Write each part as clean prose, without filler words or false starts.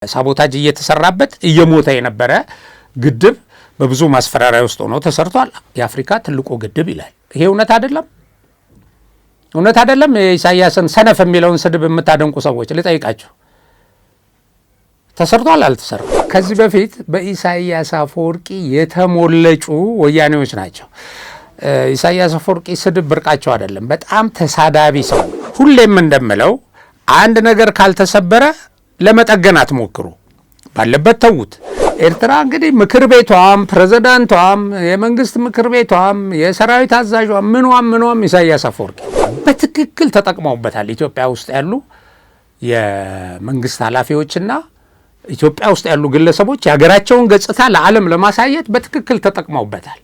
ሳቦታጅ እየተሰራበት እየሞተ የነበረ ግድብ በብዙ ማስፈራሪያ ውስጥ ሆኖ ተሰርቷል። የአፍሪካ ትልቁ ግድብ ይላል። ይሄ እውነት አይደለም? እውነት አይደለም? ኢሳያስን ሰነፍ የሚለውን ስድብ የምታደንቁ ሰዎች ልጠይቃችሁ፣ ተሰርቷል አልተሰራም? ከዚህ በፊት በኢሳያስ አፈወርቂ የተሞለጩ ወያኔዎች ናቸው። ኢሳያስ አፈወርቂ ስድብ ብርቃቸው አይደለም። በጣም ተሳዳቢ ሰው። ሁሌም እንደምለው አንድ ነገር ካልተሰበረ ለመጠገን አትሞክሩ፣ ባለበት ተዉት። ኤርትራ እንግዲህ ምክር ቤቷም ፕሬዝዳንቷም የመንግስት ምክር ቤቷም የሰራዊት አዛዧም ምኗም ኢሳያስ አፈወርቂ በትክክል ተጠቅመውበታል። ኢትዮጵያ ውስጥ ያሉ የመንግስት ኃላፊዎችና ኢትዮጵያ ውስጥ ያሉ ግለሰቦች የሀገራቸውን ገጽታ ለዓለም ለማሳየት በትክክል ተጠቅመውበታል።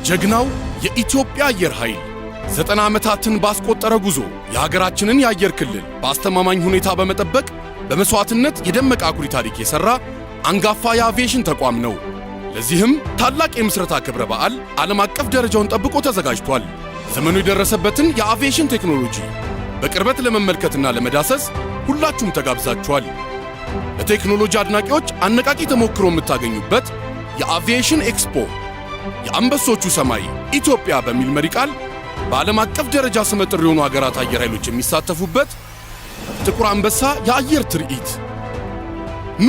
ጀግናው የኢትዮጵያ አየር ኃይል 90 ዓመታትን ባስቆጠረ ጉዞ የሀገራችንን የአየር ክልል በአስተማማኝ ሁኔታ በመጠበቅ በመስዋዕትነት የደመቀ አኩሪ ታሪክ የሰራ አንጋፋ የአቪዬሽን ተቋም ነው። ለዚህም ታላቅ የምስረታ ክብረ በዓል ዓለም አቀፍ ደረጃውን ጠብቆ ተዘጋጅቷል። ዘመኑ የደረሰበትን የአቪዬሽን ቴክኖሎጂ በቅርበት ለመመልከትና ለመዳሰስ ሁላችሁም ተጋብዛችኋል። ለቴክኖሎጂ አድናቂዎች አነቃቂ ተሞክሮ የምታገኙበት የአቪዬሽን ኤክስፖ የአንበሶቹ ሰማይ ኢትዮጵያ በሚል መሪ ቃል በዓለም አቀፍ ደረጃ ስመጥር የሆኑ ሀገራት አየር ኃይሎች የሚሳተፉበት ጥቁር አንበሳ የአየር ትርኢት። ኑ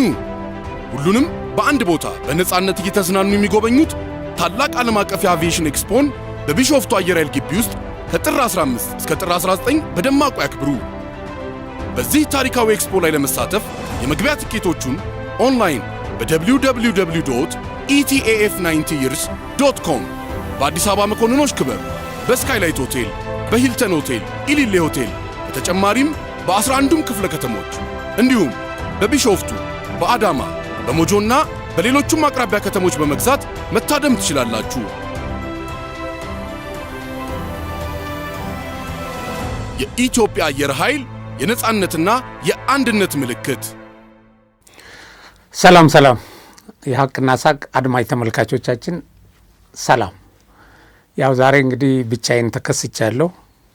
ሁሉንም በአንድ ቦታ በነፃነት እየተዝናኑ የሚጎበኙት ታላቅ ዓለም አቀፍ የአቪዬሽን ኤክስፖን በቢሾፍቱ አየር ኃይል ግቢ ውስጥ ከጥር 15 እስከ ጥር 19 በደማቁ ያክብሩ። በዚህ ታሪካዊ ኤክስፖ ላይ ለመሳተፍ የመግቢያ ትኬቶቹን ኦንላይን በwww.etaf90years.com በአዲስ አበባ መኮንኖች ክበብ፣ በስካይላይት ሆቴል፣ በሂልተን ሆቴል፣ ኢሊሌ ሆቴል በተጨማሪም በ11ዱም ክፍለ ከተሞች እንዲሁም በቢሾፍቱ፣ በአዳማ፣ በሞጆና በሌሎቹም አቅራቢያ ከተሞች በመግዛት መታደም ትችላላችሁ። የኢትዮጵያ አየር ኃይል የነጻነትና የአንድነት ምልክት። ሰላም የሐቅና ሳቅ አድማጭ ተመልካቾቻችን ሰላም። ያው ዛሬ እንግዲህ ብቻዬን ተከስቻለሁ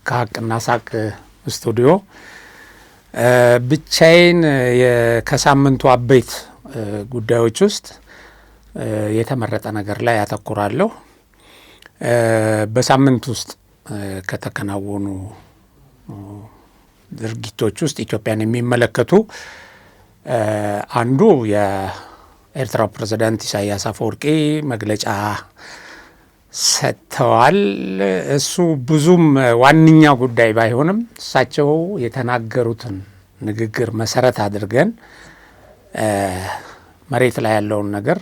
ከሐቅና ሳቅ ስቱዲዮ። ብቻዬን ከሳምንቱ አበይት ጉዳዮች ውስጥ የተመረጠ ነገር ላይ ያተኩራለሁ። በሳምንት ውስጥ ከተከናወኑ ድርጊቶች ውስጥ ኢትዮጵያን የሚመለከቱ አንዱ የኤርትራው ፕሬዝዳንት ኢሳያስ አፈወርቂ መግለጫ ሰጥተዋል። እሱ ብዙም ዋነኛ ጉዳይ ባይሆንም እሳቸው የተናገሩትን ንግግር መሰረት አድርገን መሬት ላይ ያለውን ነገር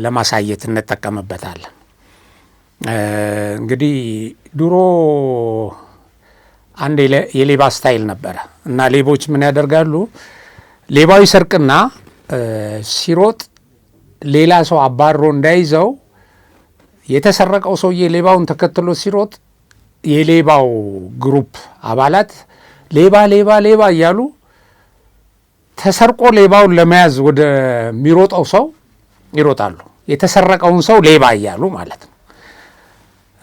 ለማሳየት እንጠቀምበታለን። እንግዲህ ድሮ አንድ የሌባ ስታይል ነበረ እና ሌቦች ምን ያደርጋሉ? ሌባው ይሰርቅና ሲሮጥ ሌላ ሰው አባሮ እንዳይዘው የተሰረቀው ሰውዬ ሌባውን ተከትሎ ሲሮጥ የሌባው ግሩፕ አባላት ሌባ እያሉ ተሰርቆ ሌባውን ለመያዝ ወደሚሮጠው ሰው ይሮጣሉ። የተሰረቀውን ሰው ሌባ እያሉ ማለት ነው።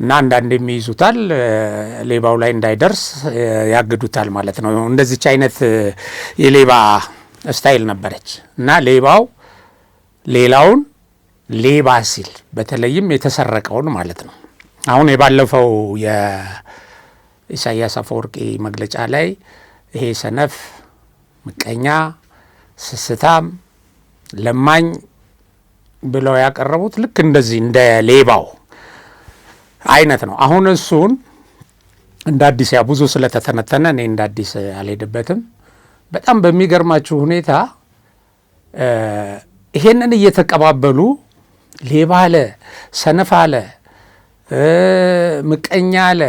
እና አንዳንድ የሚይዙታል፣ ሌባው ላይ እንዳይደርስ ያግዱታል ማለት ነው። እንደዚች አይነት የሌባ ስታይል ነበረች እና ሌባው ሌላውን ሌባ ሲል በተለይም የተሰረቀውን ማለት ነው። አሁን የባለፈው የኢሳያስ አፈወርቂ መግለጫ ላይ ይሄ ሰነፍ፣ ምቀኛ፣ ስስታም፣ ለማኝ ብለው ያቀረቡት ልክ እንደዚህ እንደ ሌባው አይነት ነው። አሁን እሱን እንደ አዲስ ያ ብዙ ስለተተነተነ እኔ እንደ አዲስ አልሄድበትም። በጣም በሚገርማችሁ ሁኔታ ይሄንን እየተቀባበሉ ሌባ አለ፣ ሰነፍ አለ፣ ምቀኛ አለ፣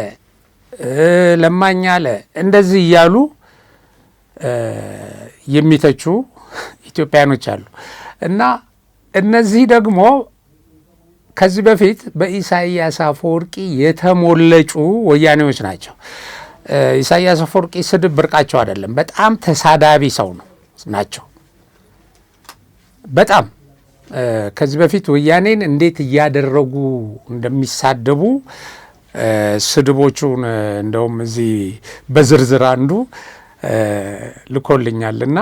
ለማኝ አለ እንደዚህ እያሉ የሚተቹ ኢትዮጵያኖች አሉ እና እነዚህ ደግሞ ከዚህ በፊት በኢሳያስ አፈወርቂ የተሞለጩ ወያኔዎች ናቸው። ኢሳያስ አፈወርቂ ስድብ ብርቃቸው አይደለም። በጣም ተሳዳቢ ሰው ናቸው። በጣም ከዚህ በፊት ወያኔን እንዴት እያደረጉ እንደሚሳደቡ ስድቦቹን እንደውም እዚህ በዝርዝር አንዱ ልኮልኛልና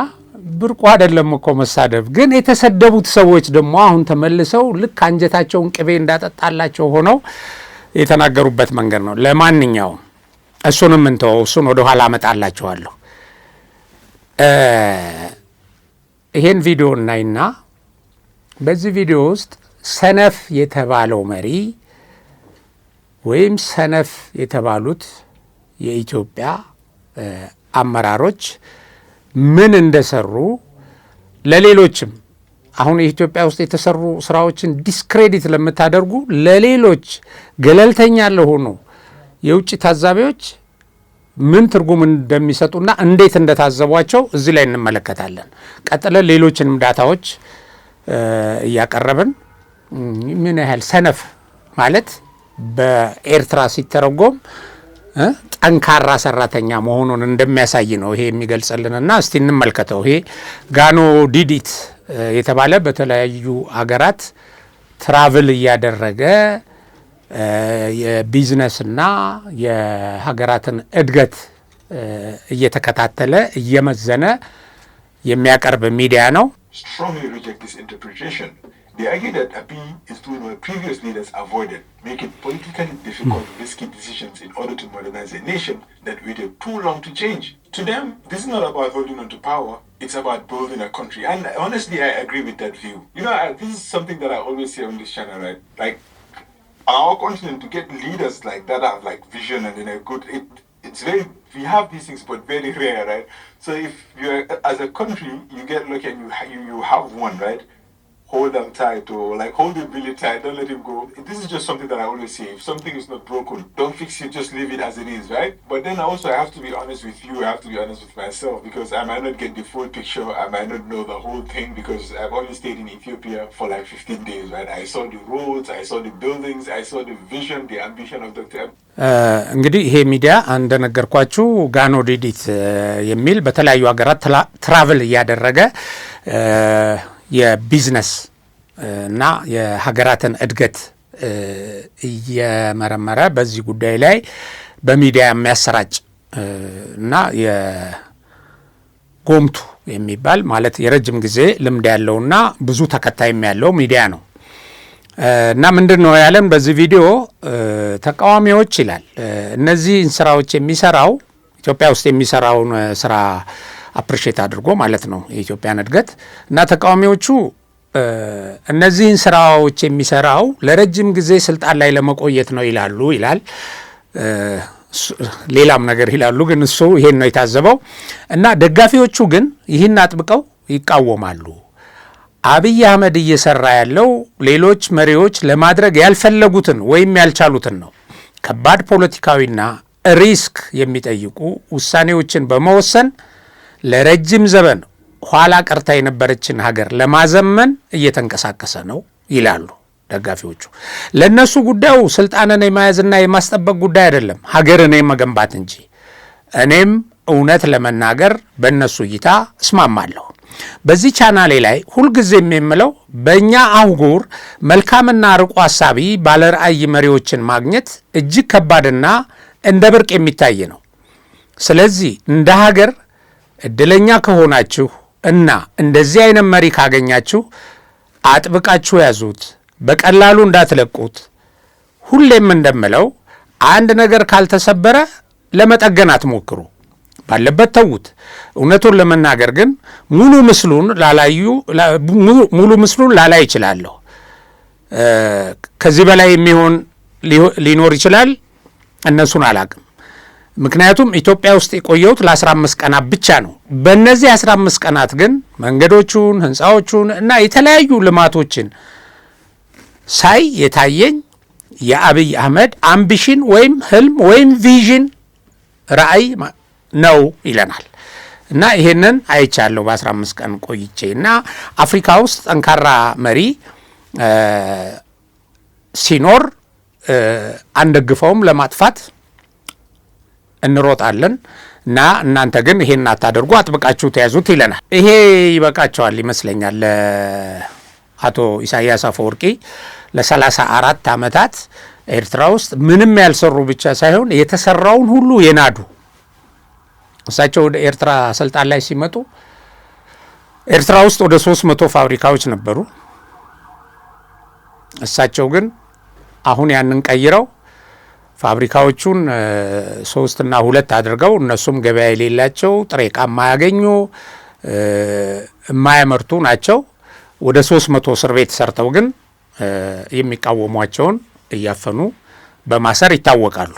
ብርቁ አይደለም እኮ መሳደብ። ግን የተሰደቡት ሰዎች ደግሞ አሁን ተመልሰው ልክ አንጀታቸውን ቅቤ እንዳጠጣላቸው ሆነው የተናገሩበት መንገድ ነው። ለማንኛውም እሱንም እንተው፣ እሱን ወደ ኋላ አመጣላችኋለሁ። ይሄን ቪዲዮ እናይና በዚህ ቪዲዮ ውስጥ ሰነፍ የተባለው መሪ ወይም ሰነፍ የተባሉት የኢትዮጵያ አመራሮች ምን እንደሰሩ ለሌሎችም አሁን የኢትዮጵያ ውስጥ የተሰሩ ስራዎችን ዲስክሬዲት ለምታደርጉ ለሌሎች ገለልተኛ ለሆኑ የውጭ ታዛቢዎች ምን ትርጉም እንደሚሰጡና እንዴት እንደታዘቧቸው እዚህ ላይ እንመለከታለን። ቀጥለን ሌሎችንም ዳታዎች እያቀረብን ምን ያህል ሰነፍ ማለት በኤርትራ ሲተረጎም ጠንካራ ሰራተኛ መሆኑን እንደሚያሳይ ነው ይሄ የሚገልጽልንና እስቲ እንመልከተው። ይሄ ጋኖ ዲዲት የተባለ በተለያዩ አገራት ትራቭል እያደረገ የቢዝነስና የሀገራትን እድገት እየተከታተለ እየመዘነ የሚያቀርብ ሚዲያ ነው። They argue that Abiy is doing what previous leaders avoided, making politically difficult, risky decisions in order to modernize a nation that waited too long to change. To them, this is not about holding on to power, it's about building a country. And honestly, I agree with that view. You know, this is something that I always say on this channel, right? Like, our continent, to get leaders like that have like vision and in a good... It's very... We have these things, but very rare, right? So if you're... As a country, you get lucky and you have one, right? Hold them tight, or like hold him really tight, don't let him go. This is just something that I always say. If something is not broken, don't fix it, just leave it as it is, right? But then also I have to be honest with you, I have to be honest with myself, because I might not get the full picture, I might not know the whole thing, because I've only stayed in Ethiopia for like 15 days, right? I saw the roads, I saw the buildings, I saw the vision, the ambition of Dr. እንግዲህ ይሄ ሚዲያ እንደነገርኳችሁ ጋኖ ዲዲት የሚል በተለያዩ ሀገራት ትራቭል እያደረገ የቢዝነስ እና የሀገራትን እድገት እየመረመረ በዚህ ጉዳይ ላይ በሚዲያ የሚያሰራጭ እና የጎምቱ የሚባል ማለት የረጅም ጊዜ ልምድ ያለውና ብዙ ተከታይም ያለው ሚዲያ ነው። እና ምንድነው ያለን በዚህ ቪዲዮ ተቃዋሚዎች ይላል እነዚህን ስራዎች የሚሰራው ኢትዮጵያ ውስጥ የሚሰራውን ስራ አፕሪሼት አድርጎ ማለት ነው የኢትዮጵያን እድገት እና ተቃዋሚዎቹ እነዚህን ስራዎች የሚሰራው ለረጅም ጊዜ ስልጣን ላይ ለመቆየት ነው ይላል። ሌላም ነገር ይላሉ፣ ግን እሱ ይሄን ነው የታዘበው። እና ደጋፊዎቹ ግን ይህን አጥብቀው ይቃወማሉ። አብይ አህመድ እየሰራ ያለው ሌሎች መሪዎች ለማድረግ ያልፈለጉትን ወይም ያልቻሉትን ነው። ከባድ ፖለቲካዊና ሪስክ የሚጠይቁ ውሳኔዎችን በመወሰን ለረጅም ዘመን ኋላ ቀርታ የነበረችን ሀገር ለማዘመን እየተንቀሳቀሰ ነው ይላሉ ደጋፊዎቹ። ለነሱ ጉዳዩ ስልጣንን የመያዝና የማስጠበቅ ጉዳይ አይደለም፣ ሀገርን የመገንባት እንጂ። እኔም እውነት ለመናገር በእነሱ እይታ እስማማለሁ። በዚህ ቻናሌ ላይ ሁልጊዜም የምለው በእኛ አህጉር መልካምና ርቆ ሀሳቢ ባለራዕይ መሪዎችን ማግኘት እጅግ ከባድና እንደ ብርቅ የሚታይ ነው። ስለዚህ እንደ ሀገር እድለኛ ከሆናችሁ እና እንደዚህ አይነት መሪ ካገኛችሁ አጥብቃችሁ ያዙት፣ በቀላሉ እንዳትለቁት። ሁሌም እንደምለው አንድ ነገር ካልተሰበረ ለመጠገን አትሞክሩ፣ ባለበት ተዉት። እውነቱን ለመናገር ግን ሙሉ ምስሉን ላላይ ይችላለሁ። ከዚህ በላይ የሚሆን ሊኖር ይችላል፣ እነሱን አላቅም። ምክንያቱም ኢትዮጵያ ውስጥ የቆየሁት ለ15 ቀናት ብቻ ነው። በእነዚህ 15 ቀናት ግን መንገዶቹን፣ ህንፃዎቹን እና የተለያዩ ልማቶችን ሳይ የታየኝ የአብይ አህመድ አምቢሽን ወይም ህልም ወይም ቪዥን ራዕይ ነው ይለናል። እና ይሄንን አይቻለሁ በ15 ቀን ቆይቼ። እና አፍሪካ ውስጥ ጠንካራ መሪ ሲኖር አንደግፈውም፣ ለማጥፋት እንሮጣለን። እና እናንተ ግን ይሄን አታደርጉ፣ አጥብቃችሁ ተያዙት ይለናል። ይሄ ይበቃቸዋል ይመስለኛል። አቶ ኢሳያስ አፈወርቂ ለ34 ዓመታት ኤርትራ ውስጥ ምንም ያልሰሩ ብቻ ሳይሆን የተሰራውን ሁሉ የናዱ። እሳቸው ወደ ኤርትራ ስልጣን ላይ ሲመጡ ኤርትራ ውስጥ ወደ 300 ፋብሪካዎች ነበሩ። እሳቸው ግን አሁን ያንን ቀይረው ፋብሪካዎቹን 3 እና 2 አድርገው እነሱም ገበያ የሌላቸው ጥሬ ዕቃ የማያገኙ የማያመርቱ ናቸው። ወደ 300 እስር ቤት ሰርተው ግን የሚቃወሟቸውን እያፈኑ በማሰር ይታወቃሉ።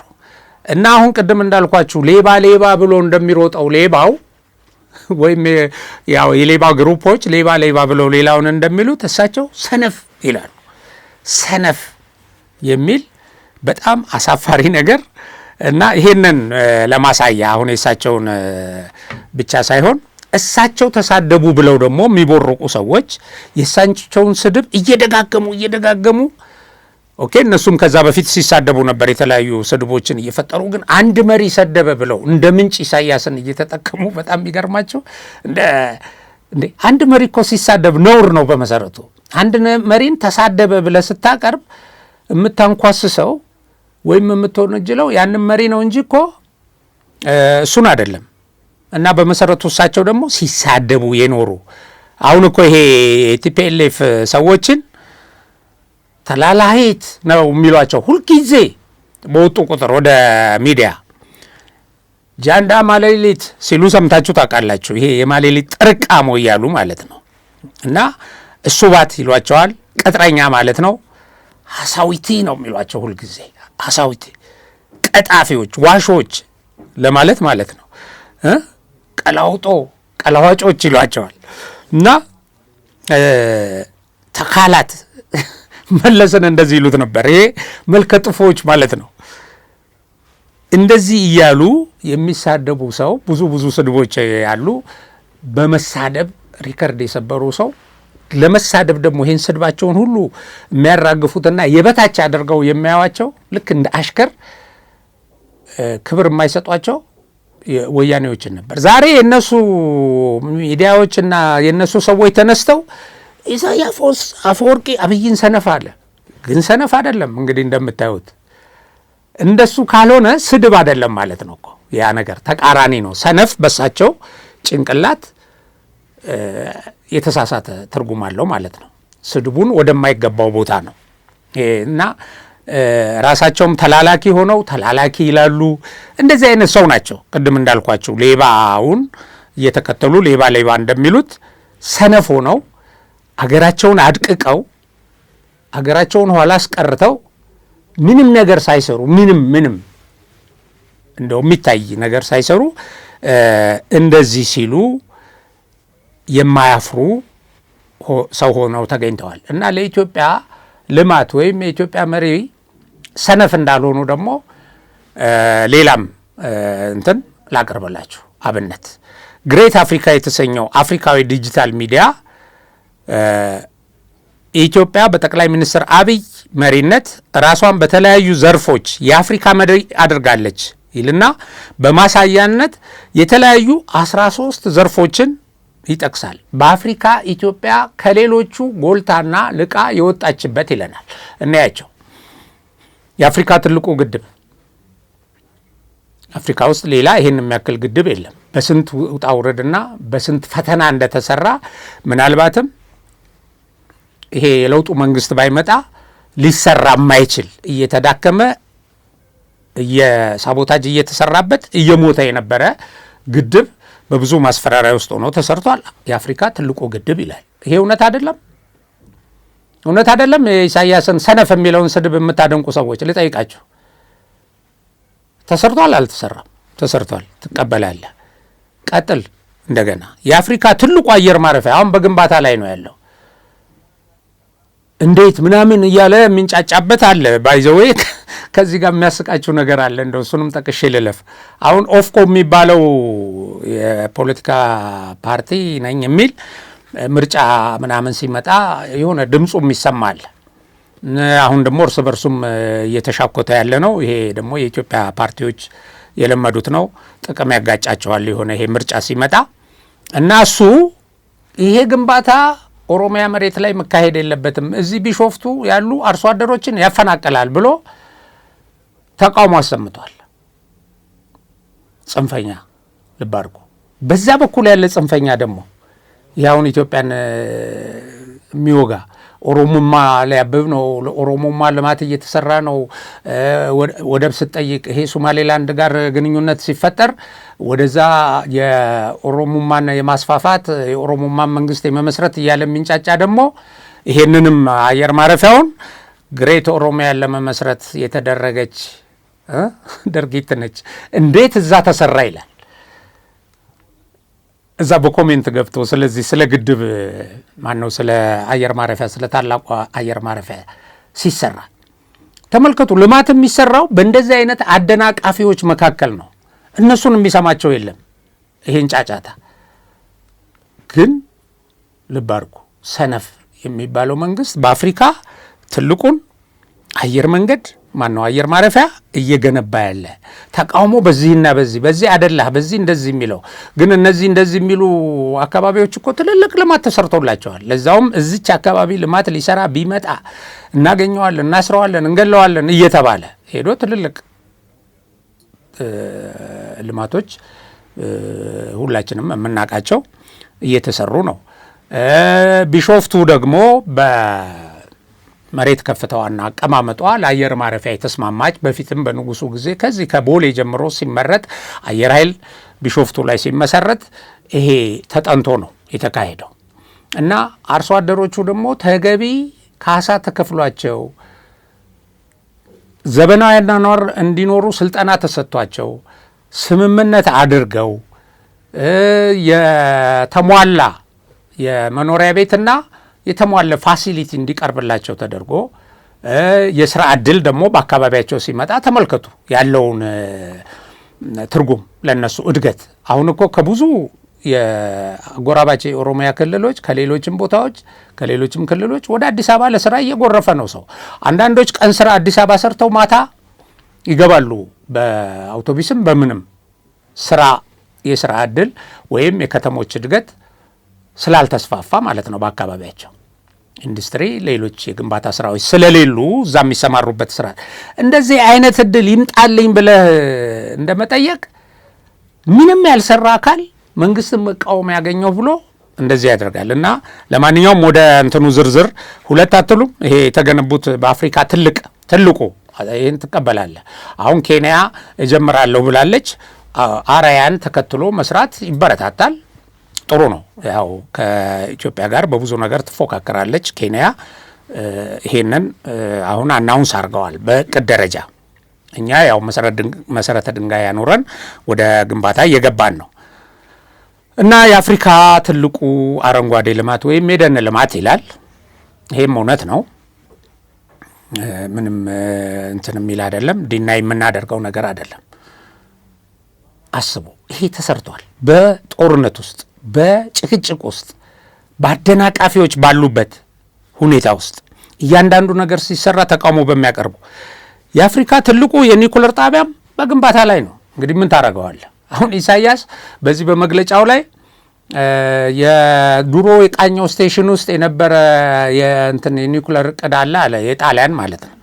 እና አሁን ቅድም እንዳልኳችሁ ሌባ ሌባ ብሎ እንደሚሮጠው ሌባው ወይም ያው የሌባ ግሩፖች ሌባ ሌባ ብለው ሌላውን እንደሚሉት እሳቸው ሰነፍ ይላሉ። ሰነፍ የሚል በጣም አሳፋሪ ነገር እና ይሄንን ለማሳያ አሁን የእሳቸውን ብቻ ሳይሆን እሳቸው ተሳደቡ ብለው ደግሞ የሚቦርቁ ሰዎች የእሳቸውን ስድብ እየደጋገሙ ኦኬ እነሱም ከዛ በፊት ሲሳደቡ ነበር የተለያዩ ስድቦችን እየፈጠሩ ግን አንድ መሪ ሰደበ ብለው እንደ ምንጭ ኢሳያስን እየተጠቀሙ በጣም የሚገርማቸው እንደ አንድ መሪ እኮ ሲሳደብ ነውር ነው በመሰረቱ። አንድ መሪን ተሳደበ ብለህ ስታቀርብ የምታንኳስሰው ወይም የምትወነጅለው ያንን መሪ ነው እንጂ እኮ እሱን አይደለም። እና በመሰረቱ እሳቸው ደግሞ ሲሳደቡ የኖሩ አሁን እኮ ይሄ ቲፒኤልኤፍ ሰዎችን ተላላሂት ነው የሚሏቸው ሁልጊዜ በወጡ ቁጥር ወደ ሚዲያ ጃንዳ ማሌሊት ሲሉ ሰምታችሁ ታውቃላችሁ። ይሄ የማሌሊት ጥርቃሞ እያሉ ማለት ነው። እና እሱባት ይሏቸዋል። ቅጥረኛ ማለት ነው። ሐሳዊቲ ነው የሚሏቸው ሁልጊዜ ሐሳዊቲ፣ ቀጣፊዎች፣ ዋሾች ለማለት ማለት ነው። ቀላውጦ ቀላዋጮች ይሏቸዋል። እና ተካላት መለስን እንደዚህ ይሉት ነበር። ይሄ መልከ ጥፎች ማለት ነው። እንደዚህ እያሉ የሚሳደቡ ሰው ብዙ ስድቦች ያሉ በመሳደብ ሪከርድ የሰበሩ ሰው ለመሳደብ ደግሞ ይህን ስድባቸውን ሁሉ የሚያራግፉትና የበታች አድርገው የሚያዩዋቸው ልክ እንደ አሽከር ክብር የማይሰጧቸው ወያኔዎችን ነበር። ዛሬ የነሱ ሚዲያዎችና የነሱ ሰዎች ተነስተው ኢሳያስ አፈወርቂ አብይን ሰነፍ አለ። ግን ሰነፍ አይደለም። እንግዲህ እንደምታዩት እንደሱ ካልሆነ ስድብ አይደለም ማለት ነው እኮ ያ ነገር ተቃራኒ ነው። ሰነፍ በሳቸው ጭንቅላት የተሳሳተ ትርጉም አለው ማለት ነው። ስድቡን ወደማይገባው ቦታ ነው እና ራሳቸውም ተላላኪ ሆነው ተላላኪ ይላሉ። እንደዚህ አይነት ሰው ናቸው። ቅድም እንዳልኳቸው ሌባውን እየተከተሉ ሌባ እንደሚሉት ሰነፍ ሆነው አገራቸውን አድቅቀው አገራቸውን ኋላ አስቀርተው ምንም ነገር ሳይሰሩ ምንም እንደው የሚታይ ነገር ሳይሰሩ እንደዚህ ሲሉ የማያፍሩ ሰው ሆነው ተገኝተዋል። እና ለኢትዮጵያ ልማት ወይም የኢትዮጵያ መሪ ሰነፍ እንዳልሆኑ ደግሞ ሌላም እንትን ላቀርበላችሁ አብነት። ግሬት አፍሪካ የተሰኘው አፍሪካዊ ዲጂታል ሚዲያ ኢትዮጵያ በጠቅላይ ሚኒስትር አብይ መሪነት ራሷን በተለያዩ ዘርፎች የአፍሪካ መሪ አድርጋለች ይልና በማሳያነት የተለያዩ 13 ዘርፎችን ይጠቅሳል። በአፍሪካ ኢትዮጵያ ከሌሎቹ ጎልታና ልቃ የወጣችበት ይለናል። እናያቸው። የአፍሪካ ትልቁ ግድብ አፍሪካ ውስጥ ሌላ ይሄን የሚያክል ግድብ የለም። በስንት ውጣ ውረድና በስንት ፈተና እንደተሰራ ምናልባትም ይሄ የለውጡ መንግስት ባይመጣ ሊሰራ የማይችል እየተዳከመ የሳቦታጅ እየተሰራበት እየሞተ የነበረ ግድብ በብዙ ማስፈራሪያ ውስጥ ሆኖ ተሰርቷል። የአፍሪካ ትልቁ ግድብ ይላል። ይሄ እውነት አይደለም? እውነት አይደለም? የኢሳያስን ሰነፍ የሚለውን ስድብ የምታደንቁ ሰዎች ልጠይቃችሁ፣ ተሰርቷል አልተሰራም? ተሰርቷል። ትቀበላለህ? ቀጥል። እንደገና የአፍሪካ ትልቁ አየር ማረፊያ አሁን በግንባታ ላይ ነው ያለው። እንዴት ምናምን እያለ የሚንጫጫበት አለ። ባይዘዌ ከዚህ ጋር የሚያስቃችሁ ነገር አለ። እንደው እሱንም ጠቅሼ ልለፍ። አሁን ኦፍኮ የሚባለው የፖለቲካ ፓርቲ ነኝ የሚል ምርጫ ምናምን ሲመጣ የሆነ ድምፁም ይሰማል። አሁን ደግሞ እርስ በርሱም እየተሻኮተ ያለ ነው። ይሄ ደግሞ የኢትዮጵያ ፓርቲዎች የለመዱት ነው። ጥቅም ያጋጫቸዋል የሆነ ይሄ ምርጫ ሲመጣ እና እሱ ይሄ ግንባታ ኦሮሚያ መሬት ላይ መካሄድ የለበትም፣ እዚህ ቢሾፍቱ ያሉ አርሶ አደሮችን ያፈናቅላል ብሎ ተቃውሞ አሰምቷል። ጽንፈኛ ልብ አድርጎ በዛ በኩል ያለ ጽንፈኛ ደግሞ ያውን ኢትዮጵያን የሚወጋ ኦሮሞማ ሊያብብ ነው፣ ለኦሮሞማ ልማት እየተሰራ ነው፣ ወደብ ስትጠይቅ ይሄ ሶማሌላንድ ጋር ግንኙነት ሲፈጠር ወደዛ የኦሮሞማን የማስፋፋት የኦሮሞማን መንግስት የመመስረት እያለ የሚንጫጫ ደግሞ ይሄንንም አየር ማረፊያውን ግሬት ኦሮሚያን ለመመስረት የተደረገች ድርጊት ነች፣ እንዴት እዛ ተሰራ ይላል። እዛ በኮሜንት ገብቶ ስለዚህ ስለ ግድብ ማነው ስለ አየር ማረፊያ ስለ ታላቁ አየር ማረፊያ ሲሰራ ተመልከቱ። ልማት የሚሰራው በእንደዚህ አይነት አደናቃፊዎች መካከል ነው። እነሱን የሚሰማቸው የለም። ይሄን ጫጫታ ግን ልብ አድርጉ። ሰነፍ የሚባለው መንግስት በአፍሪካ ትልቁን አየር መንገድ ማነው አየር ማረፊያ እየገነባ ያለ ተቃውሞ በዚህና በዚህ አደላህ በዚህ እንደዚህ የሚለው ግን እነዚህ እንደዚህ የሚሉ አካባቢዎች እኮ ትልልቅ ልማት ተሰርቶላቸዋል። ለዛውም እዚች አካባቢ ልማት ሊሰራ ቢመጣ እናገኘዋለን፣ እናስረዋለን፣ እንገለዋለን እየተባለ ሄዶ ትልልቅ ልማቶች ሁላችንም የምናውቃቸው እየተሰሩ ነው። ቢሾፍቱ ደግሞ በመሬት ከፍታዋና አቀማመጧ ለአየር ማረፊያ የተስማማች በፊትም በንጉሱ ጊዜ ከዚህ ከቦሌ ጀምሮ ሲመረጥ አየር ኃይል ቢሾፍቱ ላይ ሲመሰረት ይሄ ተጠንቶ ነው የተካሄደው እና አርሶ አደሮቹ ደግሞ ተገቢ ካሳ ተከፍሏቸው ዘመናዊ አኗኗር እንዲኖሩ ስልጠና ተሰጥቷቸው ስምምነት አድርገው የተሟላ የመኖሪያ ቤትና የተሟላ ፋሲሊቲ እንዲቀርብላቸው ተደርጎ የስራ ዕድል ደግሞ በአካባቢያቸው ሲመጣ ተመልከቱ ያለውን ትርጉም ለነሱ እድገት። አሁን እኮ ከብዙ የአጎራባች የኦሮሚያ ክልሎች ከሌሎችም ቦታዎች ከሌሎችም ክልሎች ወደ አዲስ አበባ ለስራ እየጎረፈ ነው ሰው። አንዳንዶች ቀን ስራ አዲስ አበባ ሰርተው ማታ ይገባሉ በአውቶቡስም በምንም ስራ የስራ ዕድል ወይም የከተሞች እድገት ስላልተስፋፋ ማለት ነው። በአካባቢያቸው ኢንዱስትሪ ሌሎች የግንባታ ስራዎች ስለሌሉ እዛ የሚሰማሩበት ስራ እንደዚህ አይነት እድል ይምጣልኝ ብለህ እንደመጠየቅ ምንም ያልሰራ አካል መንግስትን መቃወም ያገኘው ብሎ እንደዚህ ያደርጋል። እና ለማንኛውም ወደ እንትኑ ዝርዝር ሁለት አትሉም። ይሄ የተገነቡት በአፍሪካ ትልቁ ይህን ትቀበላለህ። አሁን ኬንያ እጀምራለሁ ብላለች። አራያን ተከትሎ መስራት ይበረታታል። ጥሩ ነው። ያው ከኢትዮጵያ ጋር በብዙ ነገር ትፎካከራለች ኬንያ። ይሄንን አሁን አናውንስ አድርገዋል በእቅድ ደረጃ። እኛ ያው መሰረተ ድንጋይ ያኖረን ወደ ግንባታ እየገባን ነው። እና የአፍሪካ ትልቁ አረንጓዴ ልማት ወይም የደን ልማት ይላል። ይሄም እውነት ነው። ምንም እንትን የሚል አይደለም። ዲና የምናደርገው ነገር አይደለም። አስቡ፣ ይሄ ተሰርቷል በጦርነት ውስጥ በጭቅጭቅ ውስጥ በአደናቃፊዎች ባሉበት ሁኔታ ውስጥ እያንዳንዱ ነገር ሲሰራ ተቃውሞ በሚያቀርቡ የአፍሪካ ትልቁ የኒኩለር ጣቢያም በግንባታ ላይ ነው። እንግዲህ ምን ታደርገዋለህ? አሁን ኢሳያስ በዚህ በመግለጫው ላይ የድሮ የቃኘው ስቴሽን ውስጥ የነበረ የእንትን የኒኩለር እቅድ አለ አለ የጣሊያን ማለት ነው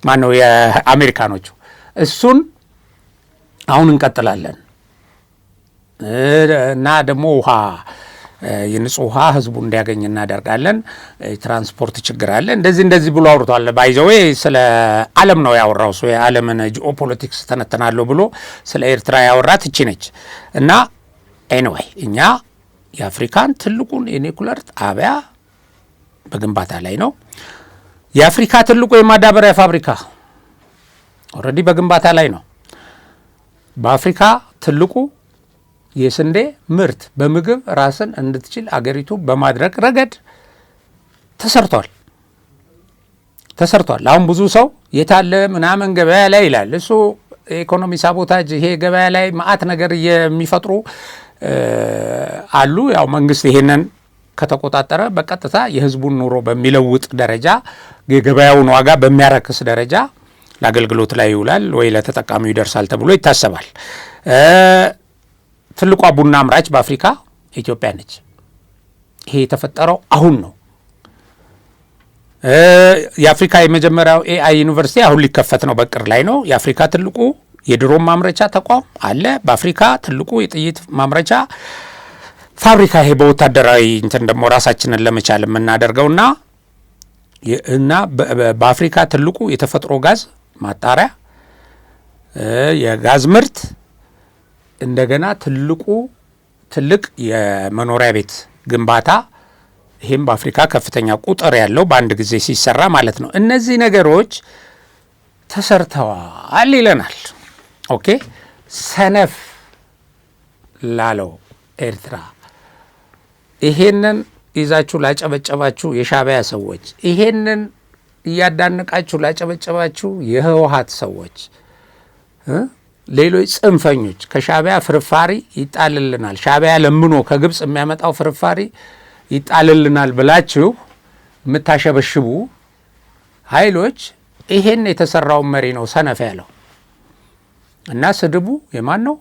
ማነው የአሜሪካኖቹ እሱን አሁን እንቀጥላለን እና ደግሞ ውሃ የንጹህ ውሃ ህዝቡ እንዲያገኝ እናደርጋለን። ትራንስፖርት ችግር አለ እንደዚህ ብሎ አውርቷል። ባይዘዌ ስለ ዓለም ነው ያወራው። ሰው የዓለምን ጂኦፖለቲክስ ተነተናለሁ ብሎ ስለ ኤርትራ ያወራት እቺ ነች። እና ኤኒዌይ እኛ የአፍሪካን ትልቁን የኒኩለር ጣቢያ በግንባታ ላይ ነው። የአፍሪካ ትልቁ የማዳበሪያ ፋብሪካ ኦልሬዲ በግንባታ ላይ ነው። በአፍሪካ ትልቁ የስንዴ ምርት በምግብ ራስን እንድትችል አገሪቱ በማድረግ ረገድ ተሰርቷል። አሁን ብዙ ሰው የታለ ምናምን ገበያ ላይ ይላል። እሱ ኢኮኖሚ ሳቦታጅ ይሄ ገበያ ላይ ማአት ነገር የሚፈጥሩ አሉ። ያው መንግስት ይሄንን ከተቆጣጠረ በቀጥታ የህዝቡን ኑሮ በሚለውጥ ደረጃ የገበያውን ዋጋ በሚያረክስ ደረጃ ለአገልግሎት ላይ ይውላል ወይ ለተጠቃሚው ይደርሳል ተብሎ ይታሰባል። ትልቋ ቡና አምራች በአፍሪካ ኢትዮጵያ ነች። ይሄ የተፈጠረው አሁን ነው። የአፍሪካ የመጀመሪያው ኤአይ ዩኒቨርሲቲ አሁን ሊከፈት ነው፣ በቅር ላይ ነው። የአፍሪካ ትልቁ የድሮን ማምረቻ ተቋም አለ። በአፍሪካ ትልቁ የጥይት ማምረቻ ፋብሪካ፣ ይሄ በወታደራዊ እንትን ደግሞ ራሳችንን ለመቻል የምናደርገውና በአፍሪካ ትልቁ የተፈጥሮ ጋዝ ማጣሪያ፣ የጋዝ ምርት፣ እንደገና ትልቅ የመኖሪያ ቤት ግንባታ፣ ይህም በአፍሪካ ከፍተኛ ቁጥር ያለው በአንድ ጊዜ ሲሰራ ማለት ነው። እነዚህ ነገሮች ተሰርተዋል ይለናል። ኦኬ፣ ሰነፍ ላለው ኤርትራ ይሄንን ይዛችሁ ላጨበጨባችሁ የሻዕቢያ ሰዎች፣ ይሄንን እያዳነቃችሁ ላጨበጨባችሁ የህወሓት ሰዎች፣ ሌሎች ጽንፈኞች ከሻዕቢያ ፍርፋሪ ይጣልልናል፣ ሻዕቢያ ለምኖ ከግብፅ የሚያመጣው ፍርፋሪ ይጣልልናል ብላችሁ የምታሸበሽቡ ኃይሎች ይሄን የተሰራውን መሪ ነው ሰነፍ ያለው እና ስድቡ የማን ነው?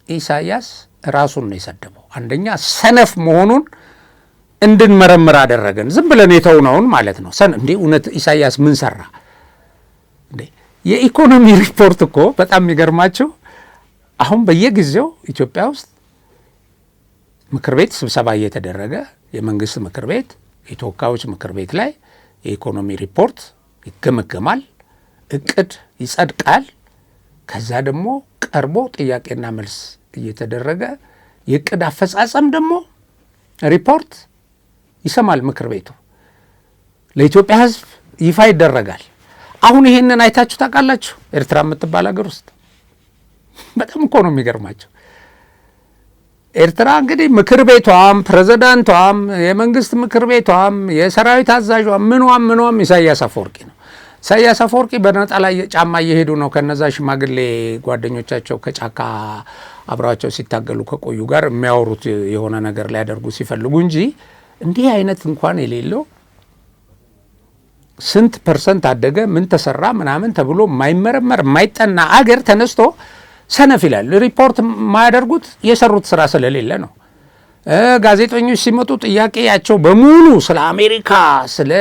ኢሳያስ ራሱን ነው የሰደበው። አንደኛ ሰነፍ መሆኑን እንድንመረምር አደረገን። ዝም ብለን የተውነውን ማለት ነው። እንዴ እውነት ኢሳያስ ምን ሰራ እንዴ? የኢኮኖሚ ሪፖርት እኮ በጣም የሚገርማችሁ አሁን በየጊዜው ኢትዮጵያ ውስጥ ምክር ቤት ስብሰባ እየተደረገ የመንግስት ምክር ቤት የተወካዮች ምክር ቤት ላይ የኢኮኖሚ ሪፖርት ይገመገማል፣ እቅድ ይጸድቃል። ከዛ ደግሞ ቀርቦ ጥያቄና መልስ እየተደረገ የእቅድ አፈጻጸም ደግሞ ሪፖርት ይሰማል ምክር ቤቱ፣ ለኢትዮጵያ ሕዝብ ይፋ ይደረጋል። አሁን ይሄንን አይታችሁ ታውቃላችሁ? ኤርትራ የምትባል ሀገር ውስጥ በጣም እኮ ነው የሚገርማቸው። ኤርትራ እንግዲህ ምክር ቤቷም ፕሬዝዳንቷም የመንግስት ምክር ቤቷም የሰራዊት አዛዧም ምኗም ኢሳያስ አፈወርቂ ነው። ኢሳያስ አፈወርቂ በነጠላ ጫማ እየሄዱ ነው ከነዛ ሽማግሌ ጓደኞቻቸው ከጫካ አብረዋቸው ሲታገሉ ከቆዩ ጋር የሚያወሩት የሆነ ነገር ሊያደርጉ ሲፈልጉ እንጂ እንዲህ አይነት እንኳን የሌለው ስንት ፐርሰንት አደገ ምን ተሰራ ምናምን ተብሎ የማይመረመር የማይጠና አገር ተነስቶ ሰነፍ ይላል። ሪፖርት የማያደርጉት የሰሩት ስራ ስለሌለ ነው። ጋዜጠኞች ሲመጡ ጥያቄያቸው በሙሉ ስለ አሜሪካ፣ ስለ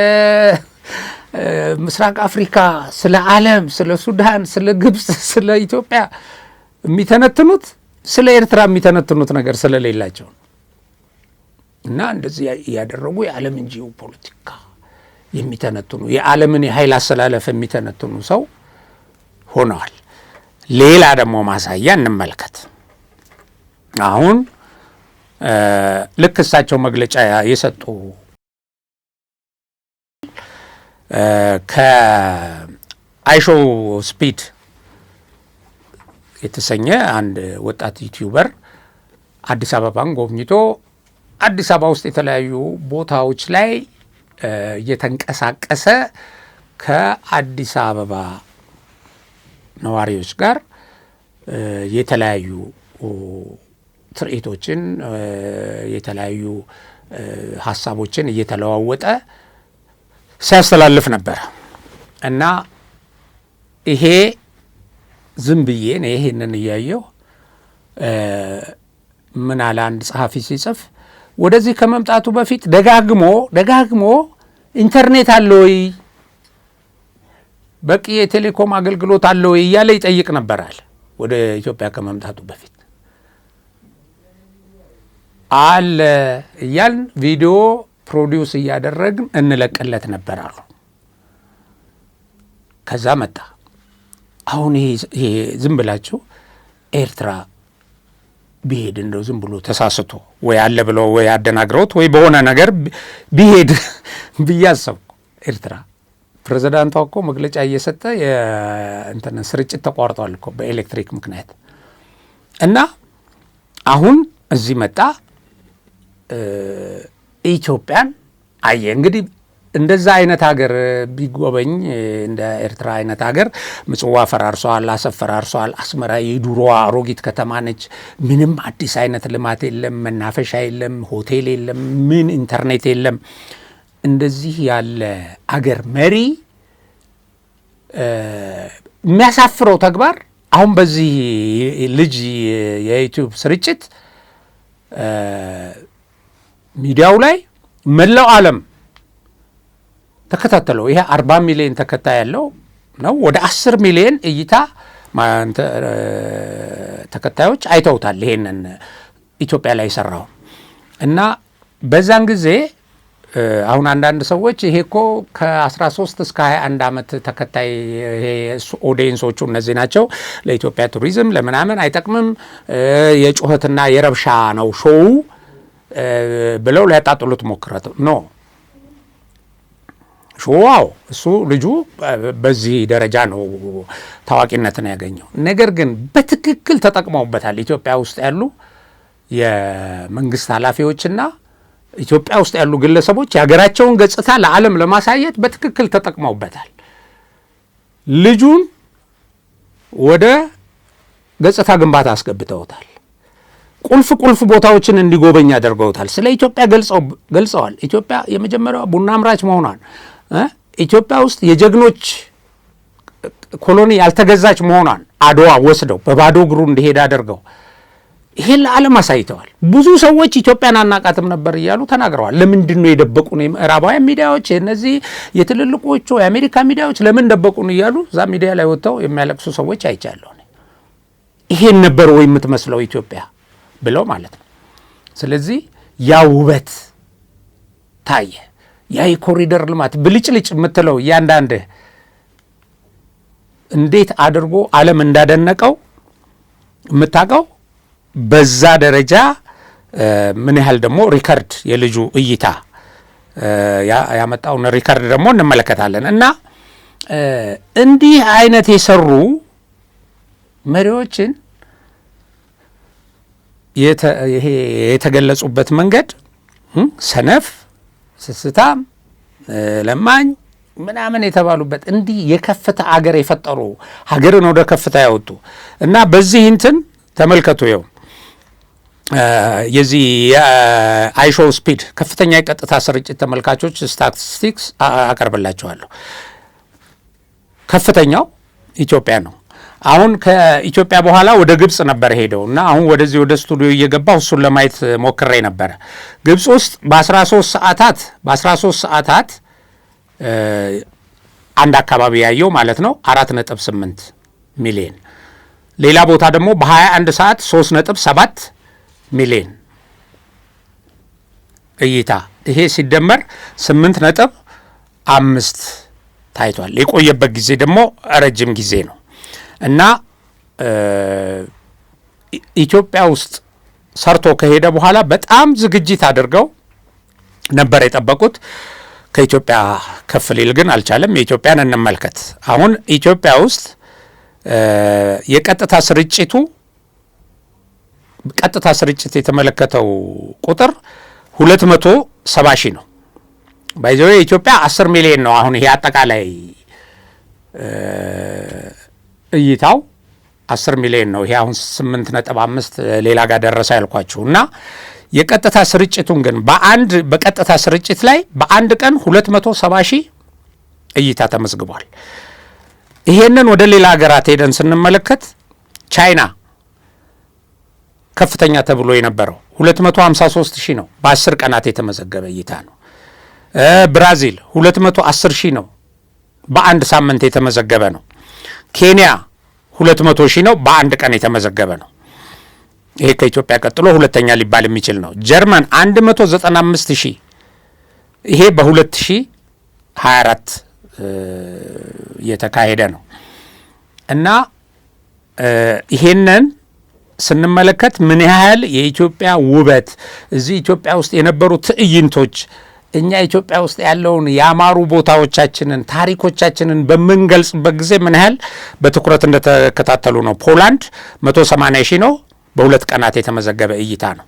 ምስራቅ አፍሪካ፣ ስለ ዓለም፣ ስለ ሱዳን፣ ስለ ግብፅ፣ ስለ ኢትዮጵያ የሚተነትኑት ስለ ኤርትራ የሚተነትኑት ነገር ስለሌላቸው እና እንደዚህ ያደረጉ የዓለምን ጂኦ ፖለቲካ የሚተነትኑ የዓለምን የኃይል አሰላለፍ የሚተነትኑ ሰው ሆነዋል። ሌላ ደግሞ ማሳያ እንመልከት። አሁን ልክ እሳቸው መግለጫ የሰጡ ከአይሾ ስፒድ የተሰኘ አንድ ወጣት ዩቲዩበር አዲስ አበባን ጎብኝቶ አዲስ አበባ ውስጥ የተለያዩ ቦታዎች ላይ እየተንቀሳቀሰ ከአዲስ አበባ ነዋሪዎች ጋር የተለያዩ ትርኢቶችን የተለያዩ ሀሳቦችን እየተለዋወጠ ሲያስተላልፍ ነበር እና ይሄ ዝም ብዬ ነው ይሄንን እያየሁ ምን አለ አንድ ጸሐፊ ሲጽፍ ወደዚህ ከመምጣቱ በፊት ደጋግሞ ኢንተርኔት አለ ወይ በቂ የቴሌኮም አገልግሎት አለ ወይ እያለ ይጠይቅ ነበራል። ወደ ኢትዮጵያ ከመምጣቱ በፊት አለ እያልን ቪዲዮ ፕሮዲውስ እያደረግን እንለቅለት ነበር አሉ። ከዛ መጣ። አሁን ይሄ ዝም ብላችሁ ኤርትራ ቢሄድ እንደው ዝም ብሎ ተሳስቶ ወይ አለ ብሎ ወይ አደናግረውት ወይ በሆነ ነገር ቢሄድ ብያሰብኩ ኤርትራ ፕሬዝዳንቷ እኮ መግለጫ እየሰጠ የእንትን ስርጭት ተቋርጧል እኮ በኤሌክትሪክ ምክንያት እና አሁን እዚህ መጣ ኢትዮጵያን አየ። እንግዲህ እንደዛ አይነት ሀገር ቢጎበኝ እንደ ኤርትራ አይነት ሀገር ምጽዋ ፈራርሷል፣ አሰብ ፈራርሷል። አስመራ የዱሮዋ አሮጊት ከተማ ነች። ምንም አዲስ አይነት ልማት የለም፣ መናፈሻ የለም፣ ሆቴል የለም፣ ምን ኢንተርኔት የለም። እንደዚህ ያለ አገር መሪ የሚያሳፍረው ተግባር አሁን በዚህ ልጅ የዩቲዩብ ስርጭት ሚዲያው ላይ መላው ዓለም ተከታተለው። ይሄ 40 ሚሊዮን ተከታይ ያለው ነው። ወደ 10 ሚሊዮን እይታ ተከታዮች አይተውታል ይሄንን ኢትዮጵያ ላይ ሰራው እና በዛን ጊዜ አሁን አንዳንድ ሰዎች ይሄ እኮ ከ13 እስከ 21 ዓመት ተከታይ ይሄ ኦዲየንሶቹ እነዚህ ናቸው፣ ለኢትዮጵያ ቱሪዝም ለምናምን አይጠቅምም፣ የጩኸትና የረብሻ ነው ሾው ብለው ሊያጣጥሉት ሞክረው ነው። ሾዋው እሱ ልጁ በዚህ ደረጃ ነው ታዋቂነትን ያገኘው። ነገር ግን በትክክል ተጠቅመውበታል ኢትዮጵያ ውስጥ ያሉ የመንግስት ኃላፊዎችና ኢትዮጵያ ውስጥ ያሉ ግለሰቦች የሀገራቸውን ገጽታ ለዓለም ለማሳየት በትክክል ተጠቅመውበታል። ልጁን ወደ ገጽታ ግንባታ አስገብተውታል። ቁልፍ ቦታዎችን እንዲጎበኝ አድርገውታል። ስለ ኢትዮጵያ ገልጸዋል። ኢትዮጵያ የመጀመሪያዋ ቡና አምራች መሆኗን፣ ኢትዮጵያ ውስጥ የጀግኖች ኮሎኒ ያልተገዛች መሆኗን አድዋ ወስደው በባዶ እግሩ እንዲሄድ አድርገው ይሄን ለዓለም አሳይተዋል። ብዙ ሰዎች ኢትዮጵያን አናቃትም ነበር እያሉ ተናግረዋል። ለምንድን ነው የደበቁን? የምዕራባውያን ሚዲያዎች፣ እነዚህ የትልልቆቹ የአሜሪካ ሚዲያዎች ለምን ደበቁን እያሉ እዛ ሚዲያ ላይ ወጥተው የሚያለቅሱ ሰዎች አይቻለሁ። ይሄን ነበር ወይ የምትመስለው ኢትዮጵያ ብለው ማለት ነው። ስለዚህ ያ ውበት ታየ። ያ የኮሪደር ልማት ብልጭልጭ የምትለው እያንዳንድ እንዴት አድርጎ ዓለም እንዳደነቀው የምታውቀው በዛ ደረጃ ምን ያህል ደግሞ ሪከርድ የልጁ እይታ ያመጣውን ሪከርድ ደግሞ እንመለከታለን። እና እንዲህ አይነት የሰሩ መሪዎችን ይሄ የተገለጹበት መንገድ ሰነፍ፣ ስስታም፣ ለማኝ ምናምን የተባሉበት እንዲህ የከፍታ አገር የፈጠሩ ሀገርን ወደ ከፍታ ያወጡ እና በዚህ እንትን ተመልከቱ። ይኸው የዚህ የአይሾው ስፒድ ከፍተኛ የቀጥታ ስርጭት ተመልካቾች ስታቲስቲክስ አቀርብላችኋለሁ። ከፍተኛው ኢትዮጵያ ነው። አሁን ከኢትዮጵያ በኋላ ወደ ግብጽ ነበር ሄደው እና አሁን ወደዚህ ወደ ስቱዲዮ እየገባሁ እሱን ለማየት ሞክሬ ነበረ። ግብጽ ውስጥ በ13 ሰዓታት አንድ አካባቢ ያየው ማለት ነው 4.8 ሚሊዮን። ሌላ ቦታ ደግሞ በ21 ሰዓት 3.7 ሚሊዮን እይታ። ይሄ ሲደመር 8.5 ታይቷል። የቆየበት ጊዜ ደግሞ ረጅም ጊዜ ነው እና ኢትዮጵያ ውስጥ ሰርቶ ከሄደ በኋላ በጣም ዝግጅት አድርገው ነበር የጠበቁት። ከኢትዮጵያ ከፍ ሊል ግን አልቻለም። የኢትዮጵያን እንመልከት። አሁን ኢትዮጵያ ውስጥ የቀጥታ ስርጭት የተመለከተው ቁጥር 270 ሺህ ነው። ባይዘው የኢትዮጵያ 10 ሚሊዮን ነው። አሁን ይሄ አጠቃላይ እይታው 10 ሚሊዮን ነው። ይሄ አሁን 8.5 ሌላ ጋር ደረሰ ያልኳችሁ እና የቀጥታ ስርጭቱን ግን በቀጥታ ስርጭት ላይ በአንድ ቀን 270 ሺህ እይታ ተመዝግቧል። ይሄንን ወደ ሌላ ሀገራት ሄደን ስንመለከት ቻይና ከፍተኛ ተብሎ የነበረው 253 ሺህ ነው። በ10 ቀናት የተመዘገበ እይታ ነው። ብራዚል 210 ሺህ ነው። በአንድ ሳምንት የተመዘገበ ነው። ኬንያ 200 ሺህ ነው። በአንድ ቀን የተመዘገበ ነው። ይሄ ከኢትዮጵያ ቀጥሎ ሁለተኛ ሊባል የሚችል ነው። ጀርመን 195 ሺህ፣ ይሄ በ2024 የተካሄደ ነው እና ይሄንን ስንመለከት ምን ያህል የኢትዮጵያ ውበት እዚህ ኢትዮጵያ ውስጥ የነበሩ ትዕይንቶች እኛ ኢትዮጵያ ውስጥ ያለውን ያማሩ ቦታዎቻችንን ታሪኮቻችንን በምንገልጽበት ጊዜ ምን ያህል በትኩረት እንደተከታተሉ ነው። ፖላንድ 180 ሺህ ነው። በ2 ቀናት የተመዘገበ እይታ ነው